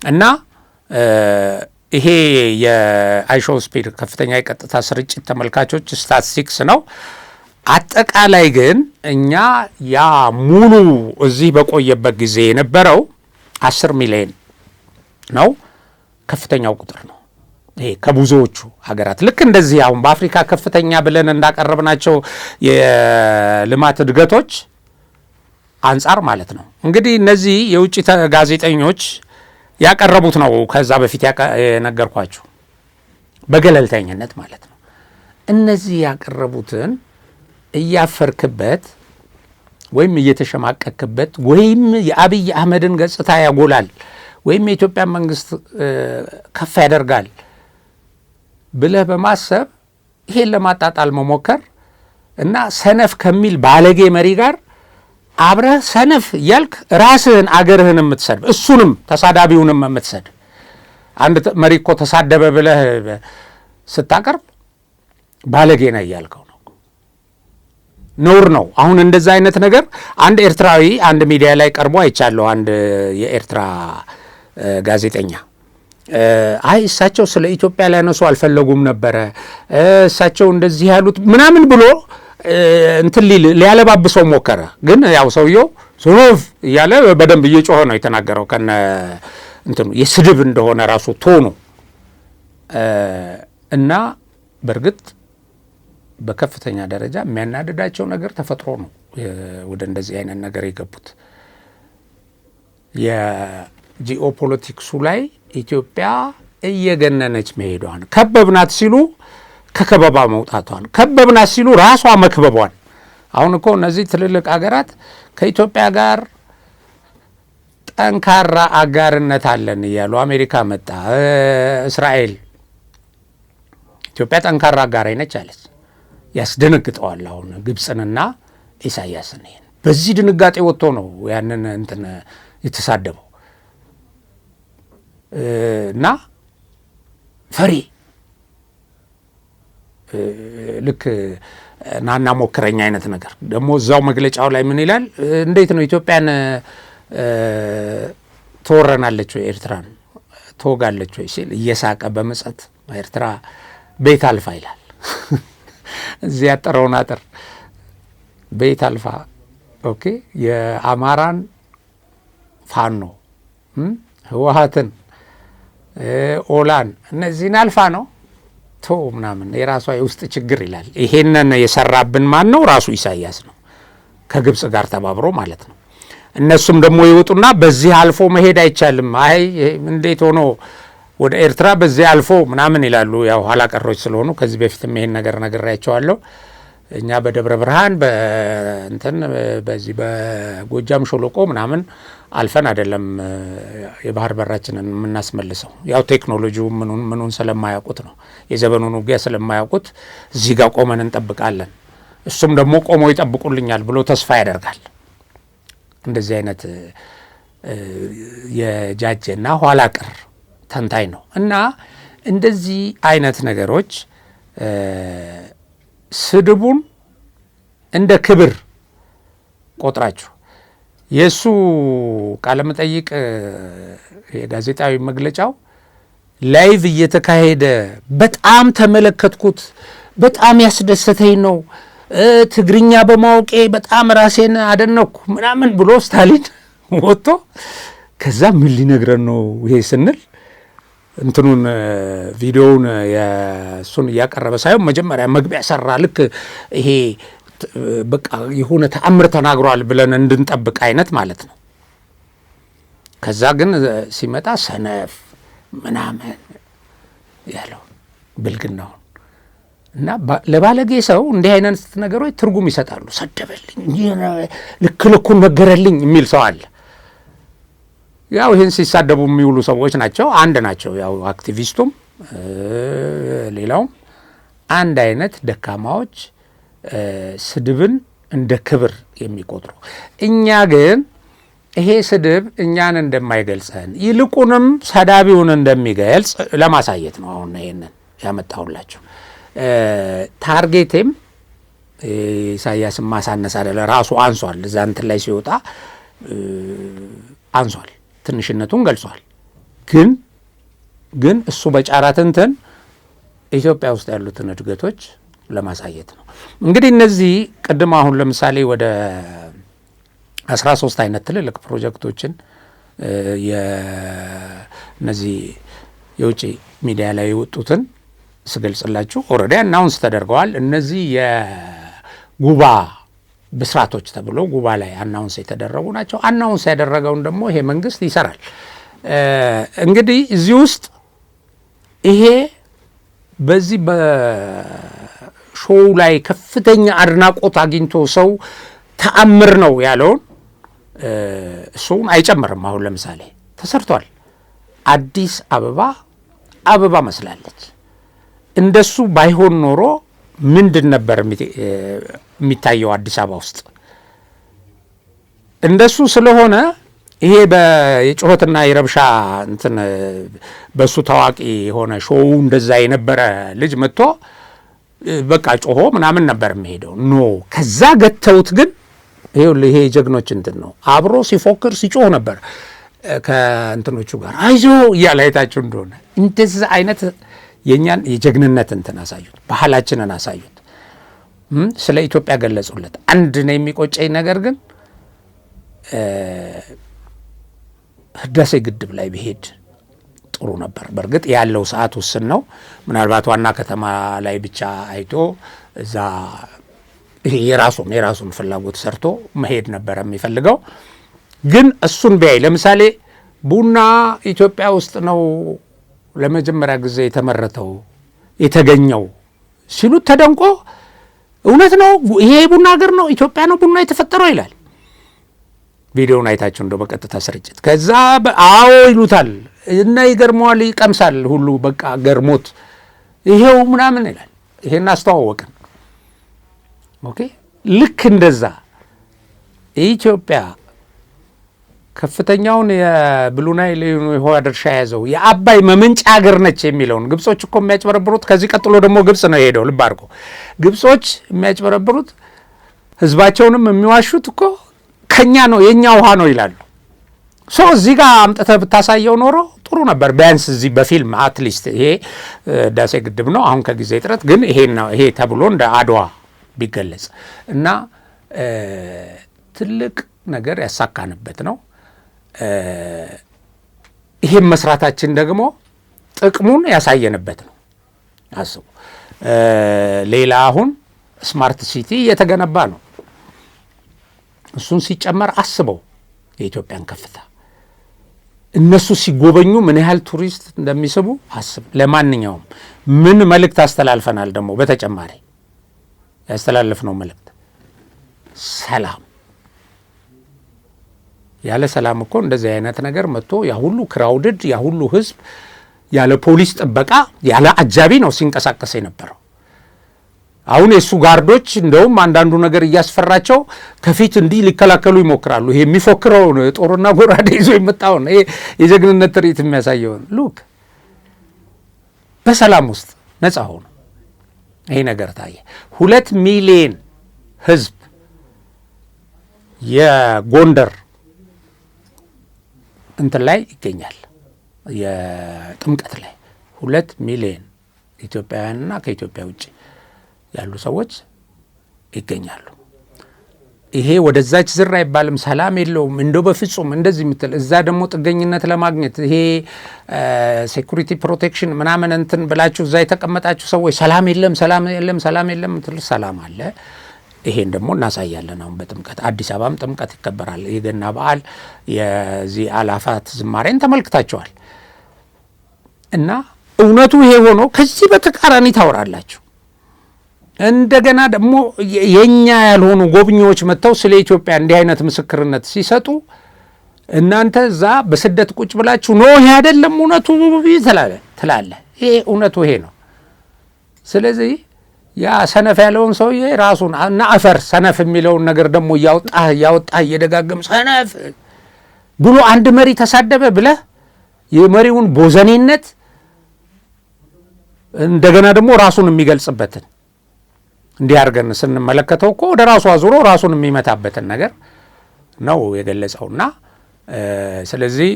እና ይሄ የአይሾው ስፒድ ከፍተኛ የቀጥታ ስርጭት ተመልካቾች ስታቲስቲክስ ነው። አጠቃላይ ግን እኛ ያ ሙሉ እዚህ በቆየበት ጊዜ የነበረው 10 ሚሊዮን ነው። ከፍተኛው ቁጥር ነው ይሄ ከብዙዎቹ ሀገራት። ልክ እንደዚህ አሁን በአፍሪካ ከፍተኛ ብለን እንዳቀረብናቸው የልማት እድገቶች አንጻር ማለት ነው። እንግዲህ እነዚህ የውጭ ጋዜጠኞች ያቀረቡት ነው። ከዛ በፊት የነገርኳችሁ በገለልተኝነት ማለት ነው። እነዚህ ያቀረቡትን እያፈርክበት ወይም እየተሸማቀክበት ወይም የአብይ አህመድን ገጽታ ያጎላል ወይም የኢትዮጵያ መንግስት ከፍ ያደርጋል ብለህ በማሰብ ይሄን ለማጣጣል መሞከር እና ሰነፍ ከሚል ባለጌ መሪ ጋር አብረህ ሰነፍ እያልክ ራስህን አገርህን የምትሰድብ እሱንም ተሳዳቢውንም የምትሰድብ አንድ መሪ እኮ ተሳደበ ብለህ ስታቀርብ ባለጌ ነህ እያልከው ነው። ነውር ነው። አሁን እንደዛ አይነት ነገር አንድ ኤርትራዊ አንድ ሚዲያ ላይ ቀርቦ አይቻለሁ። አንድ የኤርትራ ጋዜጠኛ አይ እሳቸው ስለ ኢትዮጵያ ሊያነሱ አልፈለጉም ነበረ እሳቸው እንደዚህ ያሉት ምናምን ብሎ እንትን ሊያለባብሰው ሞከረ። ግን ያው ሰውየው ሶፍ እያለ በደንብ እየጮኸ ነው የተናገረው ከነ እንትኑ የስድብ እንደሆነ ራሱ ቶኑ እና በእርግጥ በከፍተኛ ደረጃ የሚያናድዳቸው ነገር ተፈጥሮ ነው ወደ እንደዚህ አይነት ነገር የገቡት። የጂኦፖለቲክሱ ላይ ኢትዮጵያ እየገነነች መሄዷን ከበብናት ሲሉ ከከበባ መውጣቷን ከበብናት ሲሉ ራሷ መክበቧን አሁን እኮ እነዚህ ትልልቅ አገራት ከኢትዮጵያ ጋር ጠንካራ አጋርነት አለን እያሉ አሜሪካ መጣ፣ እስራኤል ኢትዮጵያ ጠንካራ አጋር ነች አለች። ያስደነግጠዋል አሁን ግብፅንና ኢሳያስን። ይሄን በዚህ ድንጋጤ ወጥቶ ነው ያንን እንትን የተሳደበው እና ፈሪ ልክ ናና ሞክረኛ አይነት ነገር ደግሞ እዛው መግለጫው ላይ ምን ይላል? እንዴት ነው ኢትዮጵያን ትወረናለች ወይ ኤርትራን ትወጋለች ወይ ሲል እየሳቀ በመጸት ኤርትራ ቤት አልፋ ይላል። እዚህ ያጠረውን አጥር ቤት አልፋ ኦኬ የአማራን ፋኖ ህወሓትን ኦላን እነዚህን አልፋ ነው ቶ ምናምን የራሷ የውስጥ ችግር ይላል። ይሄንን የሰራብን ማን ነው? ራሱ ኢሳያስ ነው ከግብፅ ጋር ተባብሮ ማለት ነው። እነሱም ደግሞ ይወጡና በዚህ አልፎ መሄድ አይቻልም፣ አይ እንዴት ሆኖ ወደ ኤርትራ በዚህ አልፎ ምናምን ይላሉ። ያው ኋላ ቀሮች ስለሆኑ ከዚህ በፊትም ይሄን ነገር ነግሬያቸዋለሁ። እኛ በደብረ ብርሃን በእንትን በዚህ በጎጃም ሾለቆ ምናምን አልፈን አይደለም የባህር በራችንን የምናስመልሰው። ያው ቴክኖሎጂው ምኑን ስለማያውቁት ነው፣ የዘመኑን ውጊያ ስለማያውቁት እዚህ ጋር ቆመን እንጠብቃለን፣ እሱም ደግሞ ቆመው ይጠብቁልኛል ብሎ ተስፋ ያደርጋል። እንደዚህ አይነት የጃጀና ኋላ ቀር ተንታኝ ነው። እና እንደዚህ አይነት ነገሮች ስድቡን እንደ ክብር ቆጥራችሁ የእሱ ቃለመጠይቅ የጋዜጣዊ መግለጫው ላይቭ እየተካሄደ በጣም ተመለከትኩት፣ በጣም ያስደሰተኝ ነው፣ ትግርኛ በማወቄ በጣም ራሴን አደነኩ ምናምን ብሎ ስታሊን ወጥቶ ከዛ ምን ሊነግረን ነው ይሄ ስንል እንትኑን ቪዲዮውን የእሱን እያቀረበ ሳይሆን መጀመሪያ መግቢያ ሰራ። ልክ ይሄ በቃ የሆነ ተአምር ተናግሯል ብለን እንድንጠብቅ አይነት ማለት ነው። ከዛ ግን ሲመጣ ሰነፍ ምናምን ያለው ብልግናውን እና ለባለጌ ሰው እንዲህ አይነት ነገሮች ትርጉም ይሰጣሉ። ሰደበልኝ፣ ልክ ልኩን ነገረልኝ የሚል ሰው አለ። ያው ይህን ሲሳደቡ የሚውሉ ሰዎች ናቸው፣ አንድ ናቸው። ያው አክቲቪስቱም ሌላውም አንድ አይነት ደካማዎች፣ ስድብን እንደ ክብር የሚቆጥሩ። እኛ ግን ይሄ ስድብ እኛን እንደማይገልጸን ይልቁንም ሰዳቢውን እንደሚገልጽ ለማሳየት ነው አሁን ይሄንን ያመጣሁላችሁ። ታርጌቴም ኢሳያስን ማሳነስ አይደለ፣ ራሱ አንሷል። እዛ እንትን ላይ ሲወጣ አንሷል፣ ትንሽነቱን ገልጿል። ግን እሱ በጫራት እንትን ኢትዮጵያ ውስጥ ያሉትን እድገቶች ለማሳየት ነው። እንግዲህ እነዚህ ቅድም አሁን ለምሳሌ ወደ 13 አይነት ትልልቅ ፕሮጀክቶችን እነዚህ የውጭ ሚዲያ ላይ የወጡትን ስገልጽላችሁ ኦልሬዲ አናውንስ ተደርገዋል። እነዚህ የጉባ ብስራቶች ተብሎ ጉባ ላይ አናውንስ የተደረጉ ናቸው። አናውንስ ያደረገውን ደግሞ ይሄ መንግስት ይሰራል። እንግዲህ እዚህ ውስጥ ይሄ በዚህ ሾው ላይ ከፍተኛ አድናቆት አግኝቶ ሰው ተአምር ነው ያለውን እሱን አይጨምርም። አሁን ለምሳሌ ተሰርቷል። አዲስ አበባ መስላለች። እንደሱ ባይሆን ኖሮ ምንድን ነበር የሚታየው አዲስ አበባ ውስጥ? እንደሱ ስለሆነ ይሄ የጩኸትና የረብሻ እንትን በሱ ታዋቂ የሆነ ሾው እንደዛ የነበረ ልጅ መጥቶ በቃ ጮሆ ምናምን ነበር የሚሄደው። ኖ ከዛ ገተውት ግን ይሄ ጀግኖች እንትን ነው። አብሮ ሲፎክር ሲጮህ ነበር ከእንትኖቹ ጋር አይዞ እያለ አይታችሁ እንደሆነ እንደዛ አይነት የኛን የጀግንነት እንትን አሳዩት፣ ባህላችንን አሳዩት፣ ስለ ኢትዮጵያ ገለጹለት። አንድ ነው የሚቆጨኝ ነገር ግን ህዳሴ ግድብ ላይ ቢሄድ ጥሩ ነበር። በእርግጥ ያለው ሰዓት ውስን ነው። ምናልባት ዋና ከተማ ላይ ብቻ አይቶ እዛ የራሱን ፍላጎት ሰርቶ መሄድ ነበር የሚፈልገው። ግን እሱን ቢያይ ለምሳሌ ቡና ኢትዮጵያ ውስጥ ነው ለመጀመሪያ ጊዜ የተገኘው ሲሉት ተደንቆ እውነት ነው ይሄ ቡና ሀገር ነው ኢትዮጵያ ነው ቡና የተፈጠረው ይላል። ቪዲዮውን አይታችሁ እንደው በቀጥታ ስርጭት ከዛ አዎ ይሉታል እና ይገርመዋል፣ ይቀምሳል ሁሉ በቃ ገርሞት ይሄው ምናምን ይላል። ይሄን አስተዋወቅን። ኦኬ ልክ እንደዛ ኢትዮጵያ ከፍተኛውን የብሉ ናይል የውሃ ድርሻ የያዘው የአባይ መመንጫ ሀገር ነች የሚለውን ግብጾች እኮ የሚያጭበረብሩት ከዚህ ቀጥሎ ደግሞ ግብጽ ነው የሄደው። ልብ አድርጎ ግብጾች የሚያጭበረብሩት ህዝባቸውንም የሚዋሹት እኮ ከኛ ነው የኛ ውሃ ነው ይላሉ። እዚህ ጋር አምጥተህ ብታሳየው ኖሮ ጥሩ ነበር። ቢያንስ እዚህ በፊልም አትሊስት ይሄ ህዳሴ ግድብ ነው አሁን ከጊዜ ጥረት ግን ይሄ ተብሎ እንደ አድዋ ቢገለጽ እና ትልቅ ነገር ያሳካንበት ነው። ይሄም መስራታችን ደግሞ ጥቅሙን ያሳየንበት ነው። አስቡ። ሌላ አሁን ስማርት ሲቲ እየተገነባ ነው። እሱን ሲጨመር አስበው የኢትዮጵያን ከፍታ እነሱ ሲጎበኙ ምን ያህል ቱሪስት እንደሚስቡ አስብ። ለማንኛውም ምን መልእክት አስተላልፈናል? ደግሞ በተጨማሪ ያስተላለፍነው መልእክት ሰላም። ያለ ሰላም እኮ እንደዚህ አይነት ነገር መጥቶ ያ ሁሉ ክራውድድ ያ ሁሉ ህዝብ ያለ ፖሊስ ጥበቃ ያለ አጃቢ ነው ሲንቀሳቀስ የነበረው። አሁን የሱ ጋርዶች እንደውም አንዳንዱ ነገር እያስፈራቸው ከፊት እንዲህ ሊከላከሉ ይሞክራሉ። ይሄ የሚፎክረው ጦርና ጎራዴ ይዞ የመጣው ነው። ይሄ የጀግንነት ትርኢት የሚያሳየው ሉክ በሰላም ውስጥ ነፃ ሆኖ ይሄ ነገር ታየ። 2 ሚሊዮን ህዝብ የጎንደር እንትን ላይ ይገኛል። የጥምቀት ላይ 2 ሚሊዮን ኢትዮጵያውያንና ከኢትዮጵያ ውጭ ያሉ ሰዎች ይገኛሉ። ይሄ ወደዛች ዝር አይባልም፣ ሰላም የለውም እንደው በፍጹም እንደዚህ የምትል እዛ ደግሞ ጥገኝነት ለማግኘት ይሄ ሴኩሪቲ ፕሮቴክሽን ምናምን እንትን ብላችሁ እዛ የተቀመጣችሁ ሰዎች ሰላም የለም ምትል ሰላም አለ። ይሄን ደግሞ እናሳያለን። አሁን በጥምቀት አዲስ አበባም ጥምቀት ይከበራል። የገና በዓል የዚህ አላፋት ዝማሬን ተመልክታችኋል። እና እውነቱ ይሄ ሆኖ ከዚህ በተቃራኒ ታወራላችሁ። እንደገና ደግሞ የኛ ያልሆኑ ጎብኚዎች መጥተው ስለ ኢትዮጵያ እንዲህ አይነት ምስክርነት ሲሰጡ እናንተ እዛ በስደት ቁጭ ብላችሁ ነው ይሄ አይደለም እውነቱ ትላለህ። ይሄ እውነቱ ይሄ ነው። ስለዚህ ያ ሰነፍ ያለውን ሰውዬ ራሱን እና አፈር ሰነፍ የሚለውን ነገር ደግሞ እያወጣህ እየደጋገም ሰነፍ ብሎ አንድ መሪ ተሳደበ ብለህ የመሪውን ቦዘኔነት እንደገና ደግሞ ራሱን የሚገልጽበትን እንዲህ አድርገን ስንመለከተው እኮ ወደ ራሱ አዙሮ ራሱን የሚመታበትን ነገር ነው የገለጸውና ስለዚህ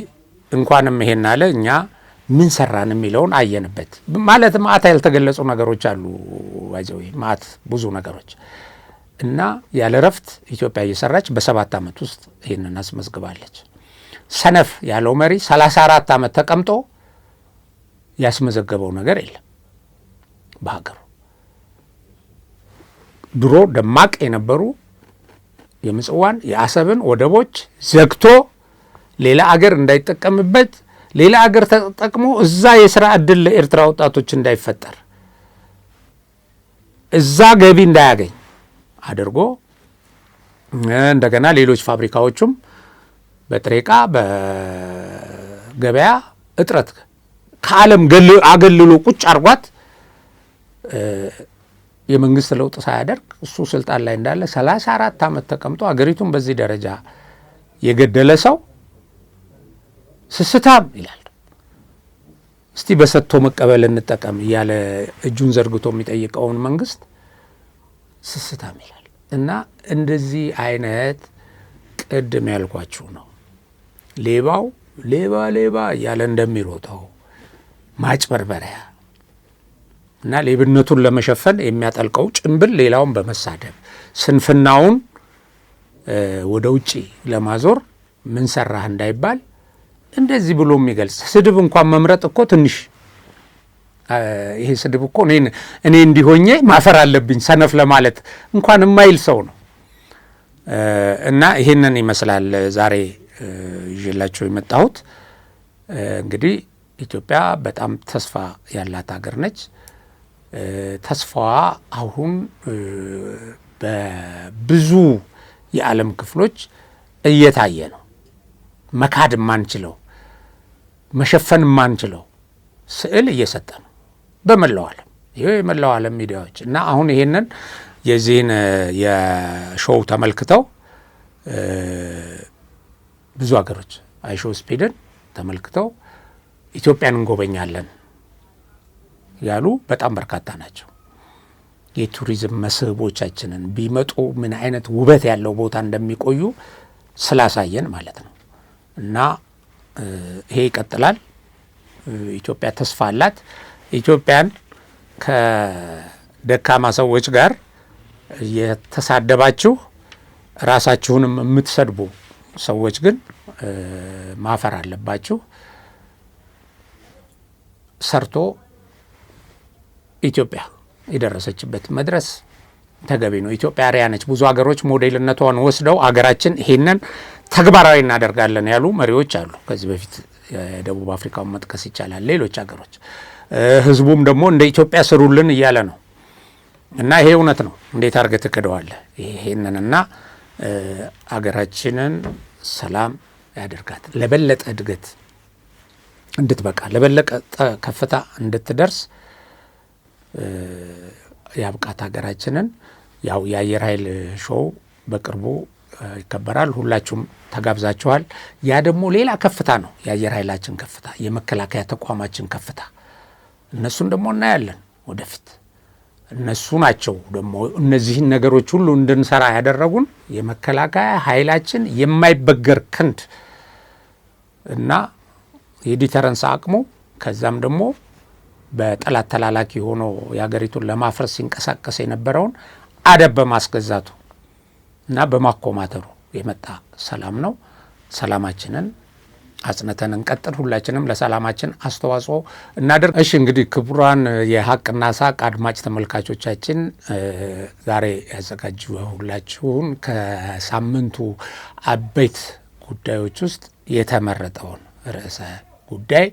እንኳንም ይሄን አለ እኛ ምን ሰራን የሚለውን አየንበት። ማለት ማዕት ያልተገለጹ ነገሮች አሉ ባይዘው ማዕት ብዙ ነገሮች እና ያለ ረፍት ኢትዮጵያ እየሰራች በ7 ዓመት ውስጥ ይሄንን አስመዝግባለች። ሰነፍ ያለው መሪ 34 ዓመት ተቀምጦ ያስመዘገበው ነገር የለም በሀገሩ። ድሮ ደማቅ የነበሩ የምጽዋን የአሰብን ወደቦች ዘግቶ ሌላ አገር እንዳይጠቀምበት ሌላ አገር ተጠቅሞ እዛ የሥራ ዕድል ለኤርትራ ወጣቶች እንዳይፈጠር እዛ ገቢ እንዳያገኝ አድርጎ እንደገና ሌሎች ፋብሪካዎቹም በጥሬ ዕቃ በገበያ እጥረት ከዓለም አገልሎ ቁጭ አርጓት የመንግስት ለውጥ ሳያደርግ እሱ ስልጣን ላይ እንዳለ 34 ዓመት ተቀምጦ አገሪቱን በዚህ ደረጃ የገደለ ሰው ስስታም ይላል። እስቲ በሰጥቶ መቀበል እንጠቀም እያለ እጁን ዘርግቶ የሚጠይቀውን መንግስት ስስታም ይላል። እና እንደዚህ አይነት ቅድም ያልኳችሁ ነው ሌባው ሌባ እያለ እንደሚሮጠው ማጭበርበሪያ እና ሌብነቱን ለመሸፈን የሚያጠልቀው ጭንብል ሌላውን በመሳደብ ስንፍናውን ወደ ውጪ ለማዞር ምን ሰራህ እንዳይባል እንደዚህ ብሎ የሚገልጽ ስድብ እንኳን መምረጥ እኮ ትንሽ ይሄ ስድብ እኮ እኔ እንዲሆኜ ማፈር አለብኝ ሰነፍ ለማለት እንኳን የማይል ሰው ነው። እና ይሄንን ይመስላል ዛሬ ይዤላችሁ የመጣሁት። እንግዲህ ኢትዮጵያ በጣም ተስፋ ያላት ሀገር ነች። ተስፋዋ አሁን በብዙ የዓለም ክፍሎች እየታየ ነው። መካድ የማንችለው መሸፈን የማንችለው ስዕል እየሰጠ ነው በመላው ዓለም። ይሄ የመላው ዓለም ሚዲያዎች እና አሁን ይሄንን የዚህን የሾው ተመልክተው ብዙ ሀገሮች አይሾው ስፒድን ተመልክተው ኢትዮጵያን እንጎበኛለን ያሉ በጣም በርካታ ናቸው። የቱሪዝም መስህቦቻችንን ቢመጡ ምን አይነት ውበት ያለው ቦታ እንደሚቆዩ ስላሳየን ማለት ነው። እና ይሄ ይቀጥላል። ኢትዮጵያ ተስፋ አላት። ኢትዮጵያን ከደካማ ሰዎች ጋር የተሳደባችሁ ራሳችሁንም የምትሰድቡ ሰዎች ግን ማፈር አለባችሁ። ሰርቶ ኢትዮጵያ የደረሰችበት መድረስ ተገቢ ነው። ኢትዮጵያ አርአያ ነች። ብዙ ሀገሮች ሞዴልነቷን ወስደው አገራችን ይሄንን ተግባራዊ እናደርጋለን ያሉ መሪዎች አሉ። ከዚህ በፊት የደቡብ አፍሪካውን መጥቀስ ይቻላል። ሌሎች ሀገሮች ህዝቡም ደግሞ እንደ ኢትዮጵያ ስሩልን እያለ ነው። እና ይሄ እውነት ነው። እንዴት አድርገህ ትክደዋለህ? ይሄንንና አገራችንን ሰላም ያደርጋት፣ ለበለጠ እድገት እንድትበቃ፣ ለበለጠ ከፍታ እንድትደርስ ያብቃት ሀገራችንን። ያው የአየር ኃይል ሾው በቅርቡ ይከበራል። ሁላችሁም ተጋብዛችኋል። ያ ደግሞ ሌላ ከፍታ ነው። የአየር ኃይላችን ከፍታ፣ የመከላከያ ተቋማችን ከፍታ፣ እነሱን ደግሞ እናያለን ወደፊት። እነሱ ናቸው ደግሞ እነዚህን ነገሮች ሁሉ እንድንሰራ ያደረጉን። የመከላከያ ኃይላችን የማይበገር ክንድ እና የዲተረንስ አቅሙ ከዛም ደግሞ በጠላት ተላላኪ ሆኖ የሀገሪቱን ለማፍረስ ሲንቀሳቀስ የነበረውን አደብ በማስገዛቱ እና በማኮማተሩ የመጣ ሰላም ነው። ሰላማችንን አጽንተን እንቀጥል። ሁላችንም ለሰላማችን አስተዋጽኦ እናደርግ። እሺ እንግዲህ ክቡራን የሀቅና ሳቅ አድማጭ ተመልካቾቻችን ዛሬ ያዘጋጀሁላችሁን ከሳምንቱ አበይት ጉዳዮች ውስጥ የተመረጠውን ርዕሰ ጉዳይ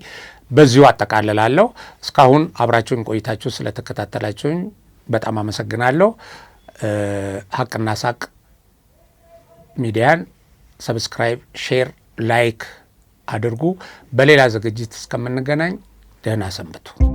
በዚሁ አጠቃልላለሁ። እስካሁን አብራችሁን ቆይታችሁ ስለተከታተላችሁኝ በጣም አመሰግናለሁ። ሀቅና ሳቅ ሚዲያን ሰብስክራይብ፣ ሼር፣ ላይክ አድርጉ። በሌላ ዝግጅት እስከምንገናኝ ደህና ሰንብቱ።